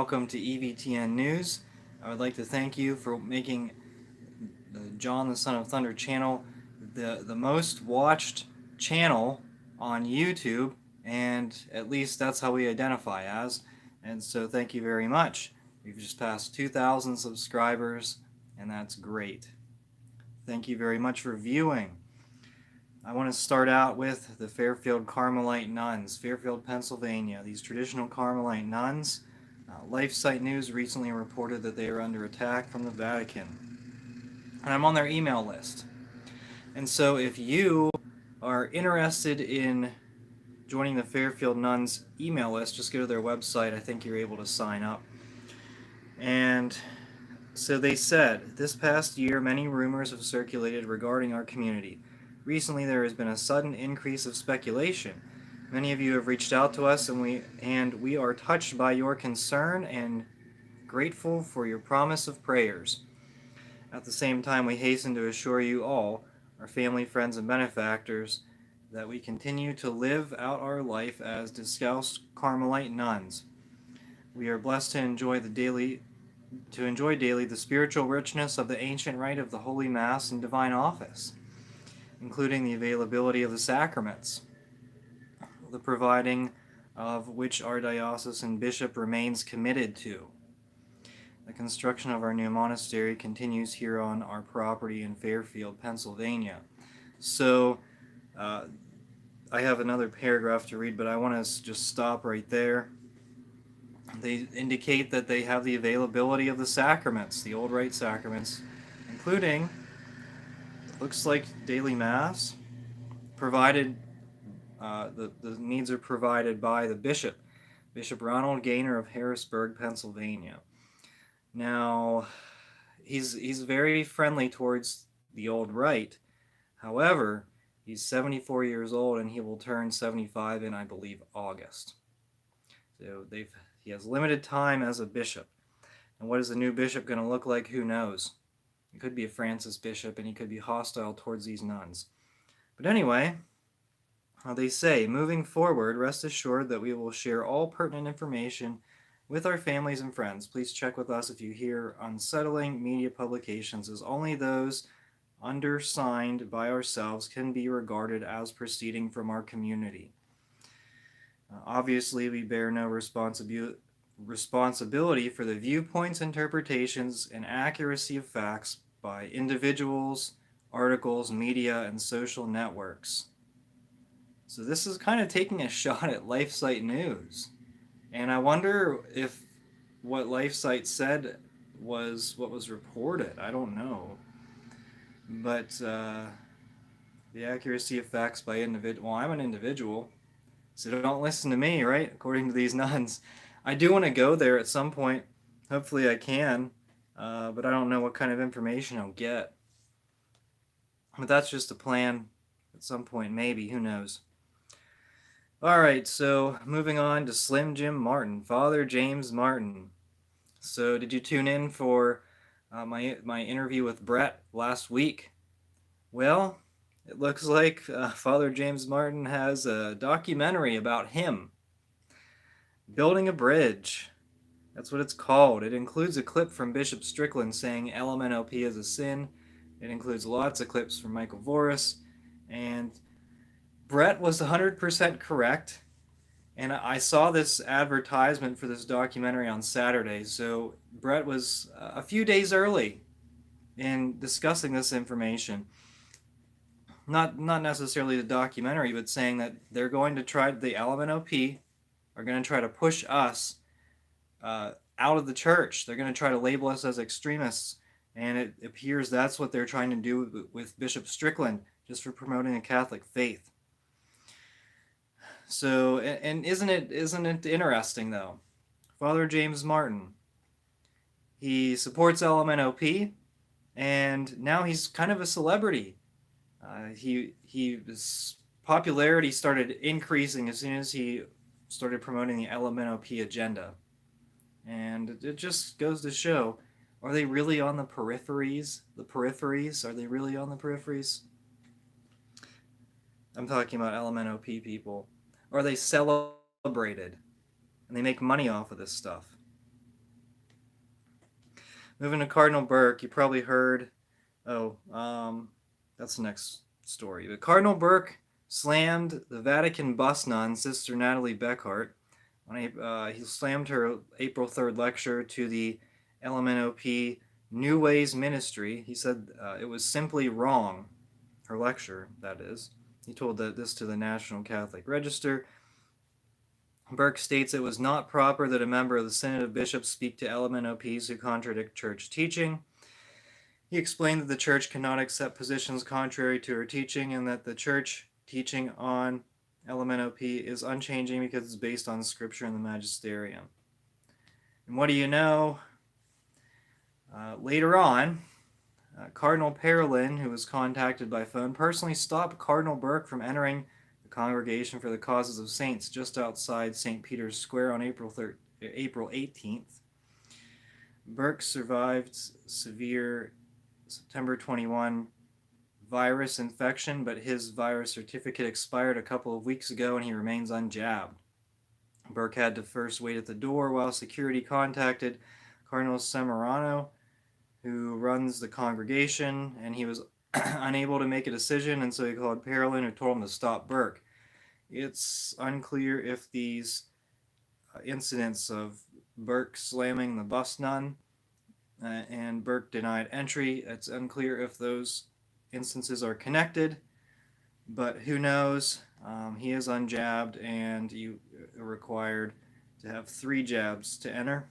welcome to EVTN News. I would like to thank you for making the John the Son of Thunder channel the most watched channel on YouTube, and at least that's how we identify as. And so thank you very much. We've just passed 2,000 subscribers, and that's great. Thank you very much for viewing. I want to start out with the Fairfield Carmelite Nuns, Fairfield, Pennsylvania. These traditional Carmelite nuns. Lifesite News recently reported that they are under attack from the Vatican. And I'm on their email list. And so if you are interested in joining the Fairfield Nuns email list, just go to their website. I think you're able to sign up. And so they said, this past year, many rumors have circulated regarding our community. Recently, there has been a sudden increase of speculation. Many of you have reached out to us, and we are touched by your concern and grateful for your promise of prayers. At the same time, we hasten to assure you all, our family, friends, and benefactors, that we continue to live out our life as Discalced Carmelite nuns. We are blessed to enjoy daily the spiritual richness of the ancient rite of the Holy Mass and Divine Office, including the availability of the sacraments, the providing of which our diocesan bishop remains committed to. The construction of our new monastery continues here on our property in Fairfield, Pennsylvania. So, I have another paragraph to read, but I want to just stop right there. They indicate that they have the availability of the sacraments, the old rite sacraments, including, looks like daily Mass, provided, the needs are provided by the bishop, Bishop Ronald Gaynor of Harrisburg, Pennsylvania. Now, he's very friendly towards the old rite. However, he's 74 years old, and he will turn 75 in, I believe, August. So he has limited time as a bishop. And what is the new bishop going to look like? Who knows? He could be a Francis bishop, and he could be hostile towards these nuns. But anyway, they say, moving forward, rest assured that we will share all pertinent information with our families and friends. Please check with us if you hear unsettling media publications, as only those undersigned by ourselves can be regarded as proceeding from our community. Obviously, we bear no responsibility for the viewpoints, interpretations, and accuracy of facts by individuals, articles, media, and social networks. So this is kind of taking a shot at Lifesite News. And I wonder if what Lifesite said was what was reported. I don't know. But the accuracy of facts by individual. Well, I'm an individual, so don't listen to me, right? According to these nuns. I do want to go there at some point. Hopefully I can. But I don't know what kind of information I'll get. But that's just a plan at some point, maybe. Who knows? Alright, so moving on to Slim Jim Martin, Father James Martin. So did you tune in for my interview with Brett last week? Well, it looks like Father James Martin has a documentary about him. Building a Bridge. That's what it's called. It includes a clip from Bishop Strickland saying LMNOP is a sin. It includes lots of clips from Michael Voris. And Brett was 100% correct. And I saw this advertisement for this documentary on Saturday. So Brett was a few days early in discussing this information. Not necessarily the documentary, but saying that they're going to try, the LMNOP are going to try to push us out of the church. They're going to try to label us as extremists. And it appears that's what they're trying to do with Bishop Strickland, just for promoting the Catholic faith. So, and isn't it interesting, though? Father James Martin, he supports LMNOP, and now he's kind of a celebrity. His popularity started increasing as soon as he started promoting the LMNOP agenda. And it just goes to show, are they really on the peripheries? The peripheries? Are they really on the peripheries? I'm talking about LMNOP people. Are they celebrated? And they make money off of this stuff. Moving to Cardinal Burke, you probably heard. Oh, that's the next story. But Cardinal Burke slammed the Vatican bus nun, Sister Natalie Beckhart. He slammed her April 3rd lecture to the LMNOP New Ways Ministry. He said it was simply wrong. Her lecture, that is. He told this to the National Catholic Register. Burke states it was not proper that a member of the Synod of Bishops speak to LMNOPs who contradict church teaching. He explained that the church cannot accept positions contrary to her teaching and that the church teaching on LMNOP is unchanging because it's based on Scripture and the Magisterium. And what do you know? Later on, Cardinal Parolin, who was contacted by phone, personally stopped Cardinal Burke from entering the Congregation for the Causes of Saints just outside St. Peter's Square on April 18th. Burke survived severe September 21 virus infection, but his virus certificate expired a couple of weeks ago and he remains unjabbed. Burke had to first wait at the door while security contacted Cardinal Semerano, who runs the congregation, and he was unable to make a decision, and so he called Parolin, who told him to stop Burke. It's unclear if these incidents of Burke slamming the bus nun and Burke denied entry, it's unclear if those instances are connected, but who knows? He is unjabbed, and you are required to have 3 jabs to enter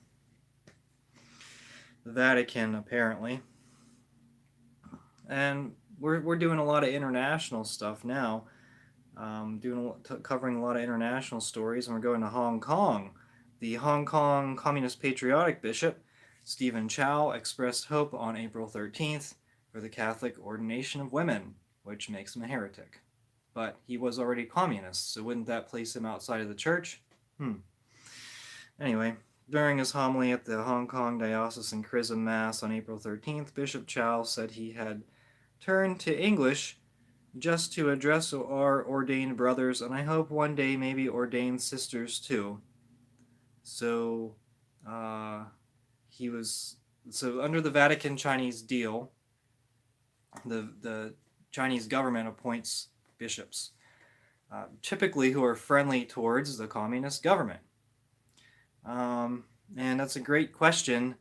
the Vatican, apparently. And we're doing a lot of international stuff now, covering a lot of international stories, and we're going to Hong Kong. The Hong Kong Communist Patriotic Bishop, Stephen Chow, expressed hope on April 13th for the Catholic ordination of women, which makes him a heretic. But he was already communist, so wouldn't that place him outside of the church? Anyway, during his homily at the Hong Kong Diocesan Chrism Mass on April 13th, Bishop Chow said he had turned to English just to address our ordained brothers, and I hope one day maybe ordained sisters too. So, under the Vatican-Chinese deal, the Chinese government appoints bishops, typically who are friendly towards the communist government. And that's a great question.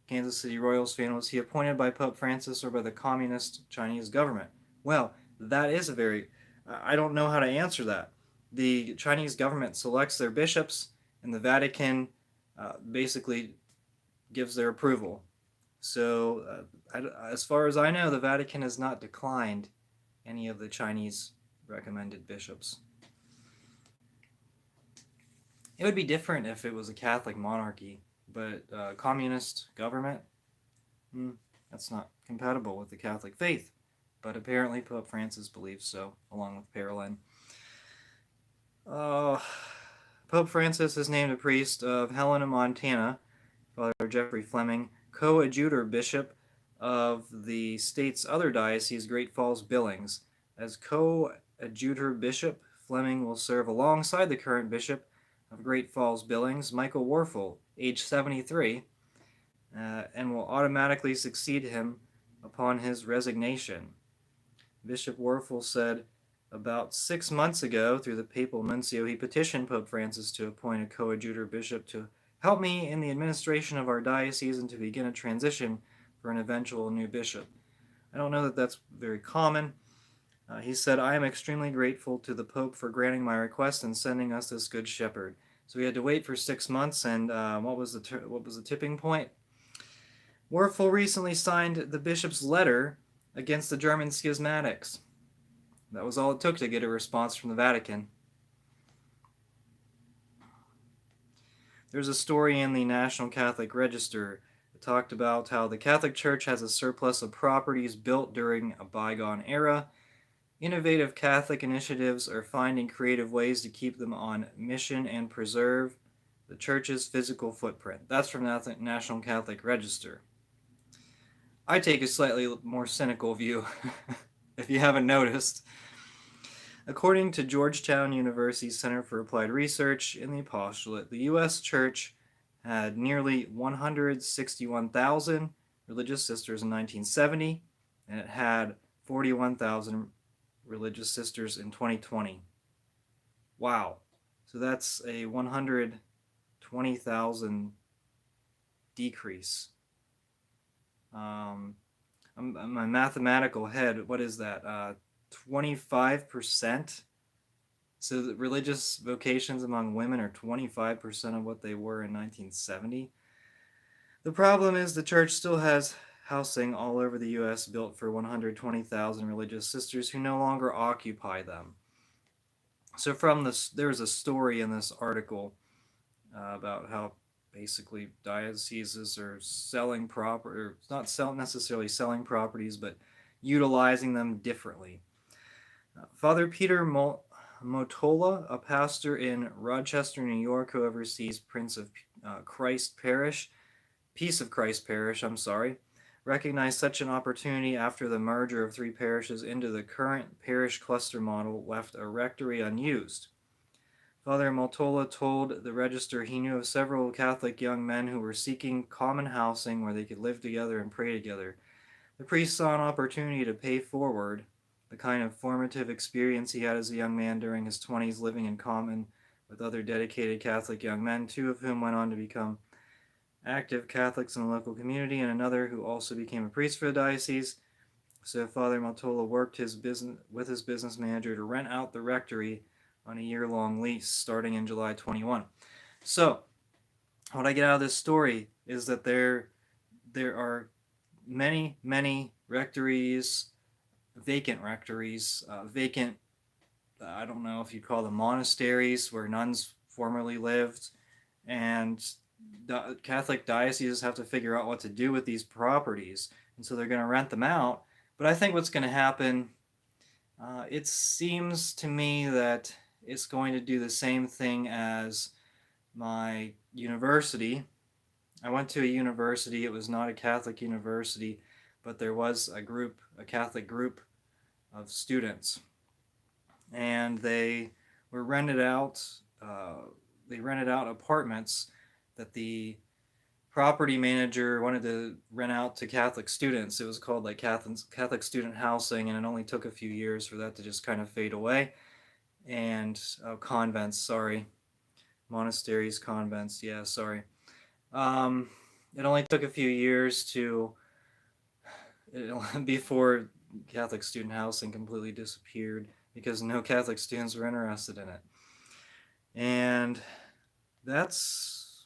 Kansas City Royals fan, was he appointed by Pope Francis or by the communist Chinese government? Well, that is I don't know how to answer that. The Chinese government selects their bishops, and the Vatican basically gives their approval. So, as far as I know, the Vatican has not declined any of the Chinese recommended bishops. It would be different if it was a Catholic monarchy, but communist government, that's not compatible with the Catholic faith. But apparently Pope Francis believes so, along with Parolin. Pope Francis has named a priest of Helena, Montana, Father Jeffrey Fleming, coadjutor bishop of the state's other diocese, Great Falls Billings. As coadjutor bishop, Fleming will serve alongside the current bishop of Great Falls Billings, Michael Warfel, age 73, and will automatically succeed him upon his resignation. Bishop Warfel said about 6 months ago, through the papal nuncio, he petitioned Pope Francis to appoint a coadjutor bishop to help me in the administration of our diocese and to begin a transition for an eventual new bishop. I don't know that that's very common. He said, I am extremely grateful to the Pope for granting my request and sending us this good shepherd. So we had to wait for 6 months, and what was the tipping point? Warfel recently signed the bishop's letter against the German schismatics. That was all it took to get a response from the Vatican. There's a story in the National Catholic Register that talked about how the Catholic Church has a surplus of properties built during a bygone era. Innovative Catholic initiatives are finding creative ways to keep them on mission and preserve the Church's physical footprint. That's from the National Catholic Register. I take a slightly more cynical view, if you haven't noticed. According to Georgetown University Center for Applied Research in the Apostolate, the U.S. Church had nearly 161,000 religious sisters in 1970, and it had 41,000 religious sisters in 2020. Wow. So that's a 120,000 decrease. My mathematical head, what is that? 25%. So the religious vocations among women are 25% of what they were in 1970. The problem is the church still has housing all over the U.S. built for 120,000 religious sisters who no longer occupy them. So from this, there's a story in this article about how basically dioceses are selling or not necessarily selling properties, but utilizing them differently. Father Peter Motola, a pastor in Rochester, New York, who oversees Prince of Christ Parish, Peace of Christ Parish, recognized such an opportunity after the merger of three parishes into the current parish cluster model left a rectory unused. Father Motola told the Register he knew of several Catholic young men who were seeking common housing where they could live together and pray together. The priest saw an opportunity to pay forward the kind of formative experience he had as a young man during his 20s, living in common with other dedicated Catholic young men, two of whom went on to become active Catholics in the local community, and another who also became a priest for the diocese. So Father Motola worked with his business manager to rent out the rectory on a year-long lease starting in July 21. So, what I get out of this story is that there are many rectories, vacant rectories, vacant, I don't know if you'd call them monasteries, where nuns formerly lived, and the Catholic dioceses have to figure out what to do with these properties, and so they're going to rent them out. But I think what's going to happen, it seems to me that it's going to do the same thing as my university. I went to a university. It was not a Catholic university, but there was a Catholic group of students, and they were rented out. They rented out apartments that the property manager wanted to rent out to Catholic students. It was called like Catholic student housing, and it only took a few years for that to just kind of fade away. And convents, sorry, monasteries, convents, yeah, sorry. It only took a few years before Catholic student housing completely disappeared because no Catholic students were interested in it. And that's,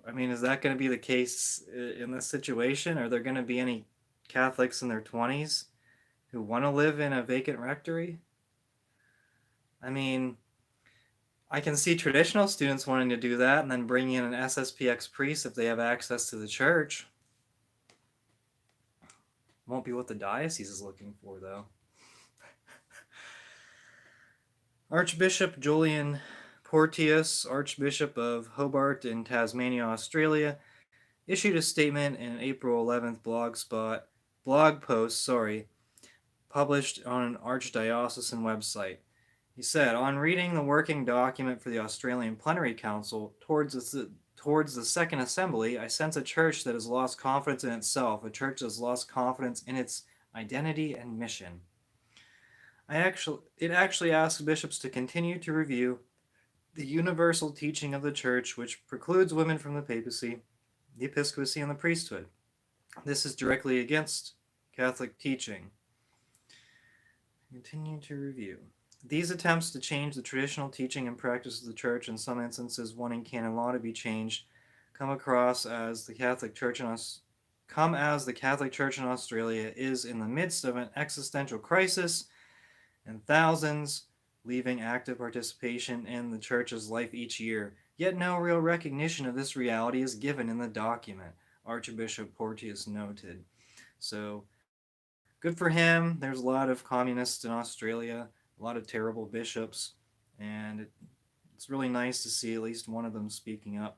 I mean, is that going to be the case in this situation? Are there going to be any Catholics in their 20s who want to live in a vacant rectory? I mean, I can see traditional students wanting to do that and then bringing in an SSPX priest if they have access to the church. Won't be what the diocese is looking for, though. Archbishop Julian Porteous, Archbishop of Hobart in Tasmania, Australia, issued a statement in an April 11th blog post, published on an archdiocesan website. He said, on reading the working document for the Australian Plenary Council towards the Second Assembly, I sense a church that has lost confidence in itself, a church that has lost confidence in its identity and mission. It actually asks bishops to continue to review the universal teaching of the church, which precludes women from the papacy, the episcopacy, and the priesthood. This is directly against Catholic teaching. Continue to review. These attempts to change the traditional teaching and practice of the Church, in some instances wanting canon law to be changed, come as the Catholic Church in Australia is in the midst of an existential crisis, and thousands leaving active participation in the Church's life each year. Yet no real recognition of this reality is given in the document, Archbishop Porteous noted. So, good for him. There's a lot of communists in Australia, a lot of terrible bishops, and it's really nice to see at least one of them speaking up.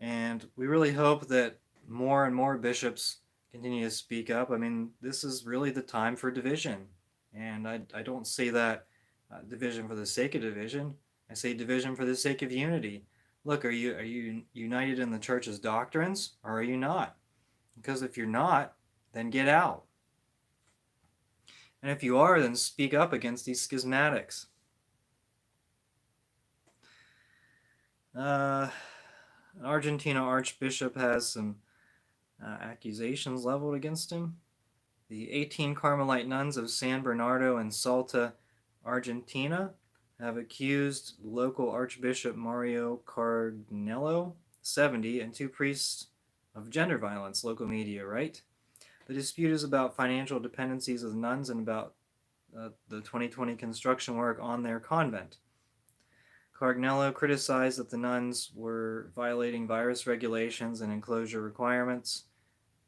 And we really hope that more and more bishops continue to speak up. I mean, this is really the time for division. And I don't say that division for the sake of division. I say division for the sake of unity. look, are you united in the church's doctrines, or are you not? Because if you're not, then get out. And if you are, then speak up against these schismatics. An Argentina archbishop has some accusations leveled against him. The 18 Carmelite nuns of San Bernardo and Salta, Argentina, have accused local Archbishop Mario Carnello, 70, and two priests of gender violence, local media write. The dispute is about financial dependencies of the nuns and about the 2020 construction work on their convent. Cargnello criticized that the nuns were violating virus regulations and enclosure requirements,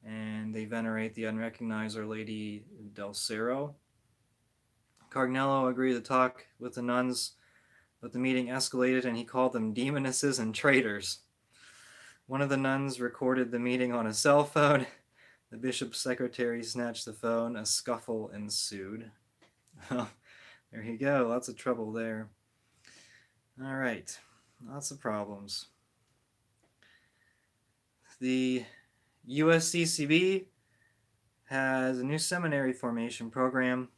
and they venerate the unrecognized Our Lady del Cerro. Cargnello agreed to talk with the nuns, but the meeting escalated and he called them demonesses and traitors. One of the nuns recorded the meeting on a cell phone. The bishop's secretary snatched the phone. A scuffle ensued. There you go. Lots of trouble there. All right. Lots of problems. The USCCB has a new seminary formation program.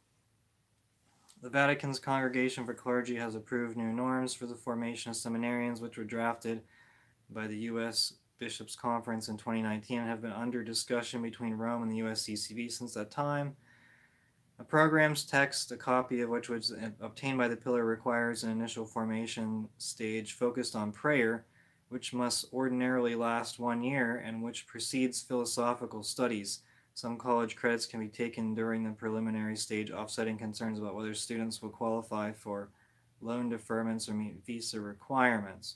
The Vatican's Congregation for Clergy has approved new norms for the formation of seminarians, which were drafted by the U.S. Bishops' Conference in 2019 and have been under discussion between Rome and the USCCB since that time. A program's text, a copy of which was obtained by the pillar, requires an initial formation stage focused on prayer, which must ordinarily last 1 year and which precedes philosophical studies. Some college credits can be taken during the preliminary stage, offsetting concerns about whether students will qualify for loan deferments or meet visa requirements.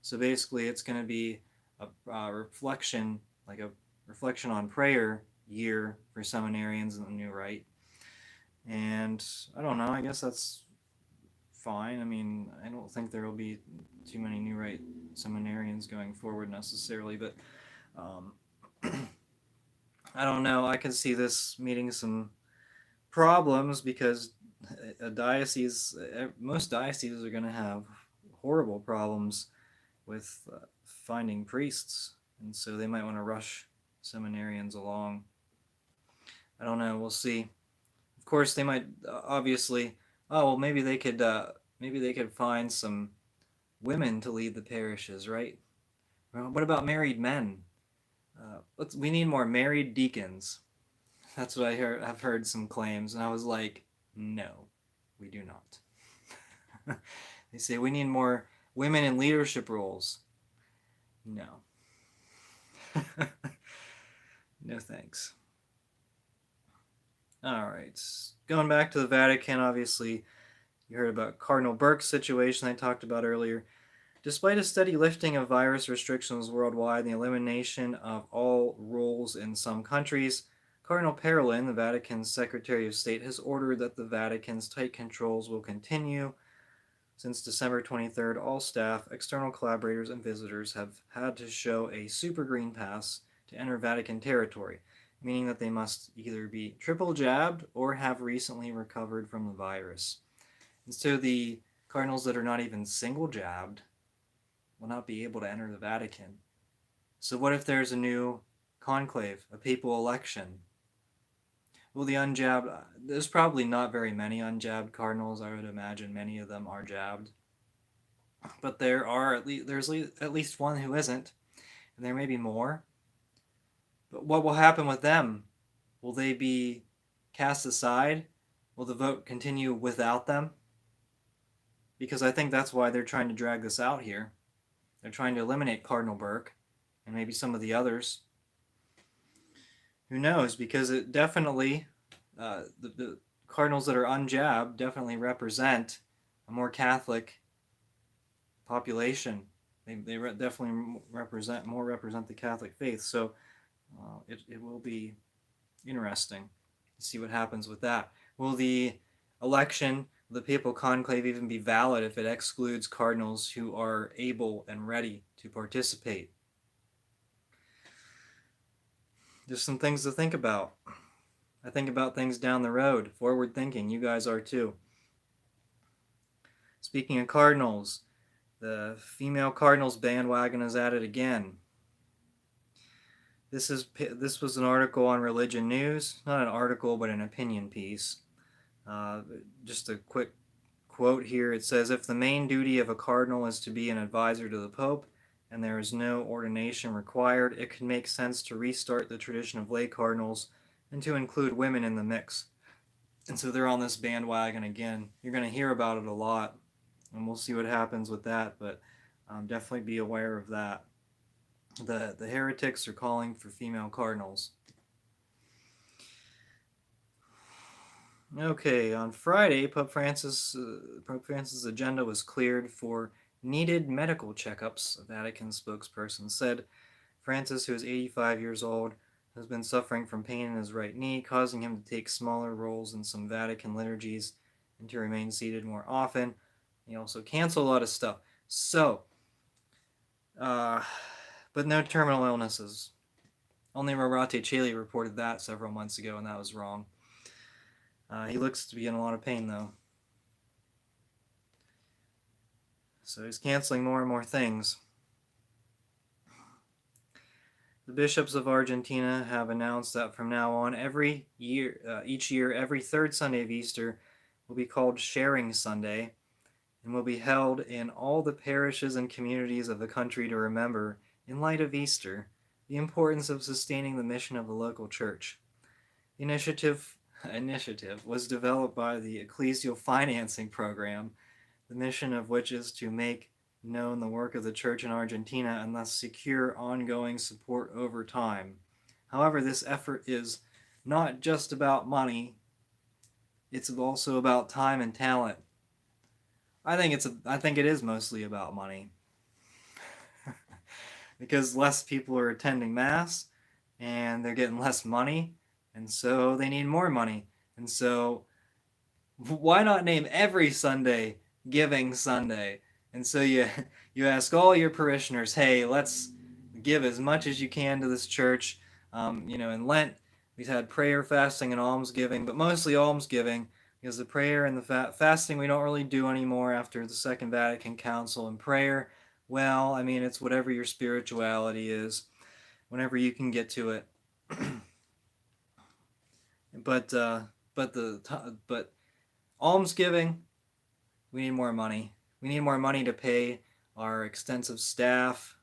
So basically, it's going to be a reflection, like a reflection on prayer year for seminarians in the new rite. And I don't know, I guess that's fine. I mean, I don't think there will be too many new rite seminarians going forward necessarily, but I don't know. I can see this meeting some problems because a diocese, most dioceses are going to have horrible problems with finding priests, and so they might want to rush seminarians along. I don't know. We'll see. Of course, they might obviously. Oh well, maybe they could find some women to lead the parishes, right? Well, what about married men? We need more married deacons. That's what I've heard some claims, and I was like, no, we do not. They say we need more women in leadership roles. No. No thanks. All right. Going back to the Vatican, obviously, you heard about Cardinal Burke's situation I talked about earlier. Despite a steady lifting of virus restrictions worldwide and the elimination of all rules in some countries, Cardinal Parolin, the Vatican's Secretary of State, has ordered that the Vatican's tight controls will continue. Since December 23rd, all staff, external collaborators, and visitors have had to show a super green pass to enter Vatican territory, meaning that they must either be triple jabbed or have recently recovered from the virus. And so the cardinals that are not even single jabbed will not be able to enter the Vatican. So what if there's a new conclave, a papal election? Well, the unjabbed, there's probably not very many unjabbed cardinals. I would imagine many of them are jabbed. But there's at least one who isn't, and there may be more. But what will happen with them? Will they be cast aside? Will the vote continue without them? Because I think that's why they're trying to drag this out here. They're trying to eliminate Cardinal Burke and maybe some of the others. Who knows? Because it definitely, the cardinals that are unjabbed definitely represent a more Catholic population. They definitely represent the Catholic faith. So it will be interesting to see what happens with that. Will the election, the papal conclave, even be valid if it excludes cardinals who are able and ready to participate? There's some things to think about. I think about things down the road, forward thinking. You guys are too. Speaking of cardinals, The female cardinals bandwagon is at it again. This was an article on Religion News, not an article, but an opinion piece. Just a quick quote here. It says, "If the main duty of a cardinal is to be an advisor to the Pope, and there is no ordination required, it could make sense to restart the tradition of lay cardinals and to include women in the mix." And so they're on this bandwagon again. You're going to hear about it a lot, and we'll see what happens with that, but definitely be aware of that. The heretics are calling for female cardinals. Okay, on Friday, Pope Francis' agenda was cleared for needed medical checkups, a Vatican spokesperson said. Francis, who is 85 years old, has been suffering from pain in his right knee, causing him to take smaller roles in some Vatican liturgies and to remain seated more often. He also canceled a lot of stuff. So, but no terminal illnesses. Only Rorate Caeli reported that several months ago, and that was wrong. He looks to be in a lot of pain, though. So he's canceling more and more things. The bishops of Argentina have announced that from now on, each year, every third Sunday of Easter will be called Sharing Sunday and will be held in all the parishes and communities of the country to remember, in light of Easter, the importance of sustaining the mission of the local church. The initiative was developed by the Ecclesial Financing Program, the mission of which is to make known the work of the church in Argentina and thus secure ongoing support over time. However, this effort is not just about money, it's also about time and talent. I think it is mostly about money. Because less people are attending Mass and they're getting less money, and so they need more money. And so why not name every Sunday Giving Sunday? And so you ask all your parishioners, hey, let's give as much as you can to this church. In Lent, we've had prayer, fasting, and almsgiving, but mostly almsgiving, because the prayer and the fasting we don't really do anymore after the Second Vatican Council. And prayer, well, I mean, it's whatever your spirituality is, whenever you can get to it. But almsgiving, we need more money. We need more money to pay our extensive staff.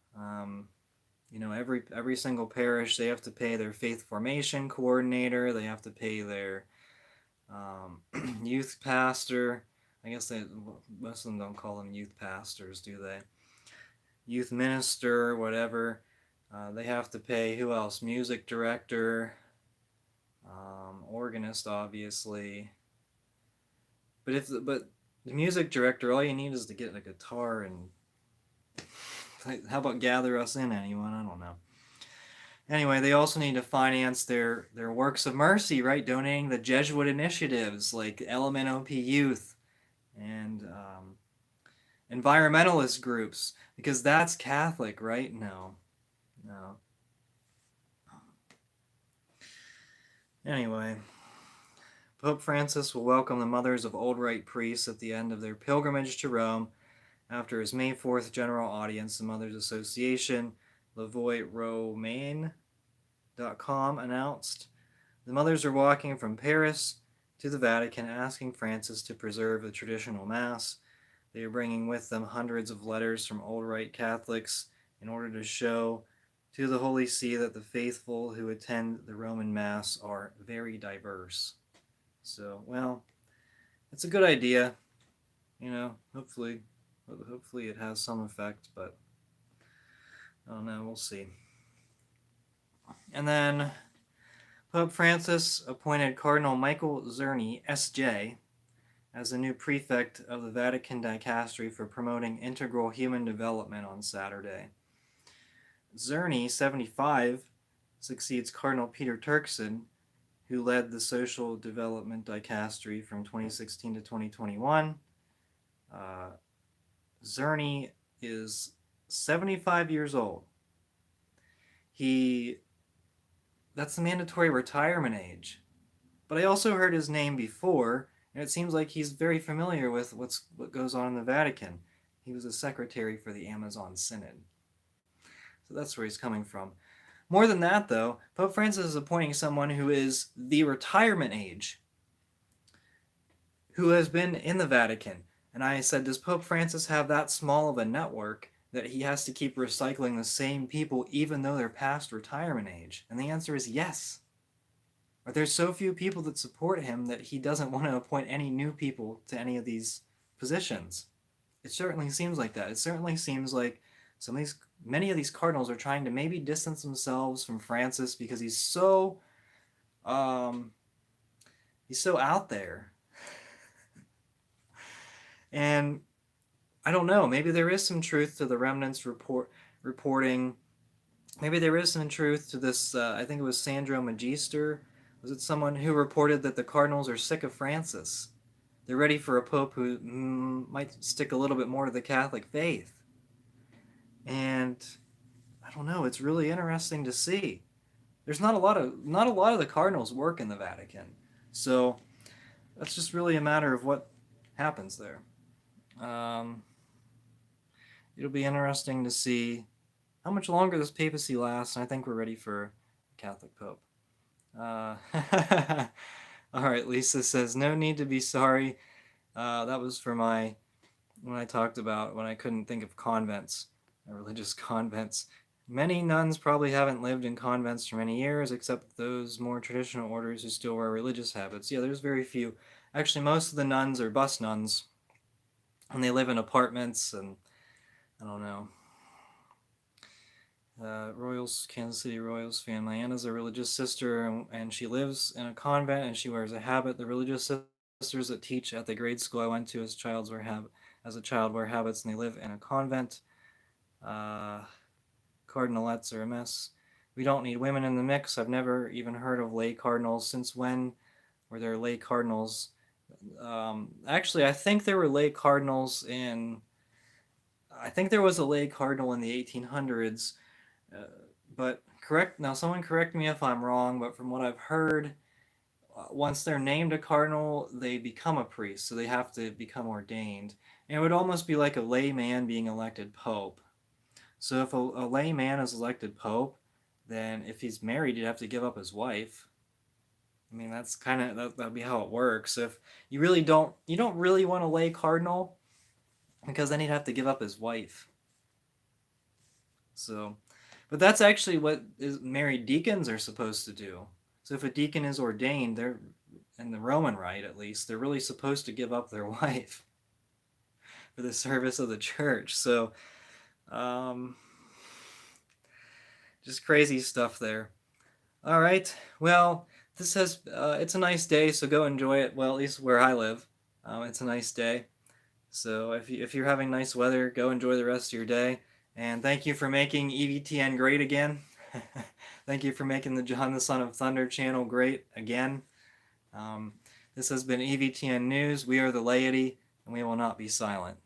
Every single parish, they have to pay their faith formation coordinator. They have to pay their youth pastor. I guess most of them don't call them youth pastors, do they? Youth minister, whatever. They have to pay, who else? Music director, organist, obviously. But the music director, all you need is to get a guitar and how about gather us in, anyone? I don't know. Anyway, they also need to finance their works of mercy, right? Donating the Jesuit initiatives like LMNOP Youth and environmentalist groups, because that's Catholic, right? No. Anyway, Pope Francis will welcome the mothers of old rite priests at the end of their pilgrimage to Rome after his May 4th general audience. The Mothers Association, LavoieRomaine.com, announced the mothers are walking from Paris to the Vatican asking Francis to preserve the traditional Mass. They are bringing with them hundreds of letters from old rite Catholics in order to show to the Holy See that the faithful who attend the Roman Mass are very diverse. So, well, it's a good idea. Hopefully it has some effect, but I don't know, we'll see. And then Pope Francis appointed Cardinal Michael Zerny, S.J., as the new prefect of the Vatican Dicastery for Promoting Integral Human Development on Saturday. Zerny, 75, succeeds Cardinal Peter Turkson, who led the Social Development Dicastery from 2016 to 2021. Zerny is 75 years old. That's the mandatory retirement age. But I also heard his name before, and it seems like he's very familiar with what goes on in the Vatican. He was a secretary for the Amazon Synod. So that's where he's coming from. More than that, though, Pope Francis is appointing someone who is the retirement age, who has been in the Vatican. And I said, does Pope Francis have that small of a network that he has to keep recycling the same people even though they're past retirement age? And the answer is yes. But there's so few people that support him that he doesn't want to appoint any new people to any of these positions. It certainly seems like that. It certainly seems like many of these cardinals are trying to maybe distance themselves from Francis because he's so out there. And I don't know, maybe there is some truth to the remnants reporting. Maybe there is some truth to this, I think it was Sandro Magister. Was it someone who reported that the cardinals are sick of Francis? They're ready for a pope who might stick a little bit more to the Catholic faith. And I don't know, it's really interesting to see. There's not a lot of the cardinals work in the Vatican. So that's just really a matter of what happens there. It'll be interesting to see how much longer this papacy lasts, and I think we're ready for a Catholic pope. All right, Lisa says, no need to be sorry. That was for when I talked about when I couldn't think of convents, religious convents. Many nuns probably haven't lived in convents for many years, except those more traditional orders who still wear religious habits. Yeah, there's very few. Actually, most of the nuns are bus nuns, and they live in apartments, and I don't know. Royals, Kansas City Royals fan. My Anna's a religious sister, and she lives in a convent, and she wears a habit. The religious sisters that teach at the grade school I went to as a child wear habits, and they live in a convent. Cardinalettes are a mess. We don't need women in the mix. I've never even heard of lay cardinals. Since when were there lay cardinals? Actually, I think there were lay cardinals I think there was a lay cardinal in the 1800s. But someone correct me if I'm wrong, but from what I've heard, once they're named a cardinal, they become a priest, so they have to become ordained. And it would almost be like a layman being elected pope. So if a layman is elected pope, then if he's married, he'd have to give up his wife. I mean, that's kind of that'd be how it works. If you don't really want a lay cardinal, because then he'd have to give up his wife. So, but that's actually what married deacons are supposed to do. So if a deacon is ordained, they're in the Roman rite at least, they're really supposed to give up their wife for the service of the church. So, just crazy stuff there. All right. Well, it's a nice day, so go enjoy it. Well, at least where I live, it's a nice day. So if you're having nice weather, go enjoy the rest of your day. And thank you for making EVTN great again. Thank you for making the John the Son of Thunder channel great again. This has been EVTN News. We are the laity, and we will not be silent.